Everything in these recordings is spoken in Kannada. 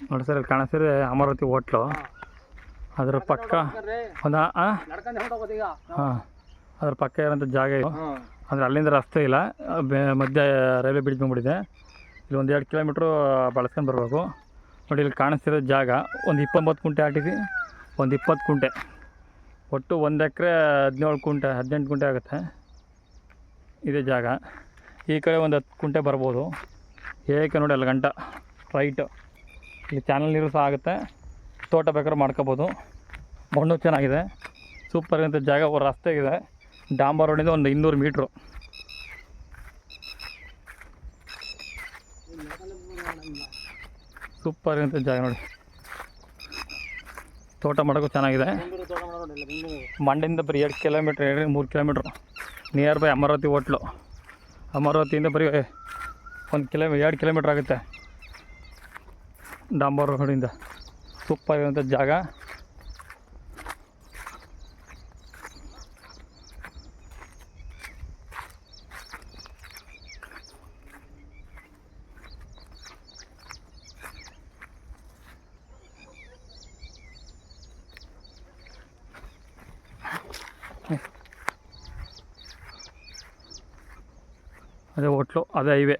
ನೋಡಿ ಸರ್ ಇಲ್ಲಿ ಕಾಣಿಸ್ತಿದೆ ಅಮರಾವತಿ ಹೋಟ್ಲು. ಅದರ ಪಕ್ಕ ಒಂದು ಹಾಂ ಅದ್ರ ಪಕ್ಕ ಇರೋಂಥ ಜಾಗ ಇದು. ಅಂದರೆ ಅಲ್ಲಿಂದ ರಸ್ತೆ ಇಲ್ಲ, ಮಧ್ಯ ರೈಲ್ವೆ ಬ್ರಿಡ್ಜ್ ಬಂದ್ಬಿಟ್ಟಿದೆ. ಇಲ್ಲಿ ಒಂದು 2 ಕಿಲೋಮೀಟ್ರು ಬಳಸ್ಕೊಂಡು ಬರಬೇಕು. ನೋಡಿ ಇಲ್ಲಿ ಕಾಣಿಸ್ತಿರೋ ಜಾಗ ಒಂದು 29 ಕುಂಟೆ ಹಾಕಿಸಿ, ಒಂದು 20 ಕುಂಟೆ, ಒಟ್ಟು 1 ಎಕರೆ 17 ಕುಂಟೆ 18 ಕುಂಟೆ ಆಗುತ್ತೆ ಇದೇ ಜಾಗ. ಈ ಕಡೆ ಒಂದು 10 ಕುಂಟೆ ಬರ್ಬೋದು. ಏಕೆ ನೋಡಿ ಅಲ್ಲಿ ಗಂಟ ರೈಟು. ಇಲ್ಲಿ ಚಾನಲ್ ನೀರು ಸಹ ಆಗುತ್ತೆ, ತೋಟ ಬೇಕಾದ್ರೆ ಮಾಡ್ಕೋಬೋದು. ಮಣ್ಣು ಚೆನ್ನಾಗಿದೆ, ಸೂಪರ್ ಅಂತ ಜಾಗ. ರಸ್ತೆ ಇದೆ, ಡಾಂಬರ್ ರೋಡಿಂದ ಒಂದು 200 ಮೀಟ್ರು. ಸೂಪರ್ ಅಂತ ಜಾಗ ನೋಡಿ. ತೋಟ ಮಾಡೋಕ್ಕೂ ಚೆನ್ನಾಗಿದೆ. ಮಂಡ್ಯದಿಂದ ಬರೀ 2 kilometre 3 kilometre near by Amaravati hotel. ಅಮರಾವತಿಯಿಂದ ಬರೀ 2 ಕಿಲೋಮೀಟ್ರ್ ಆಗುತ್ತೆ ಡಾಂಬರ್ ರೋಡಿಂದ. ಸೂಪರ್ ಇರೋಂಥ ಜಾಗ. ಅದೇ ಹೋಟ್ಲು, ಅದೇ ಹೈವೇ.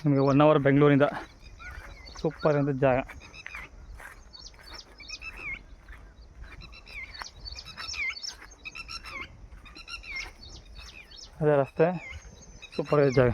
ನಿಮಗೆ 1 ಅವರ್ ಬೆಂಗಳೂರಿಂದ. ಸೂಪರ್ ಅಂತ ಜಾಗ. ಅದೇ ರಸ್ತೆ, ಸೂಪರ್ ಜಾಗ.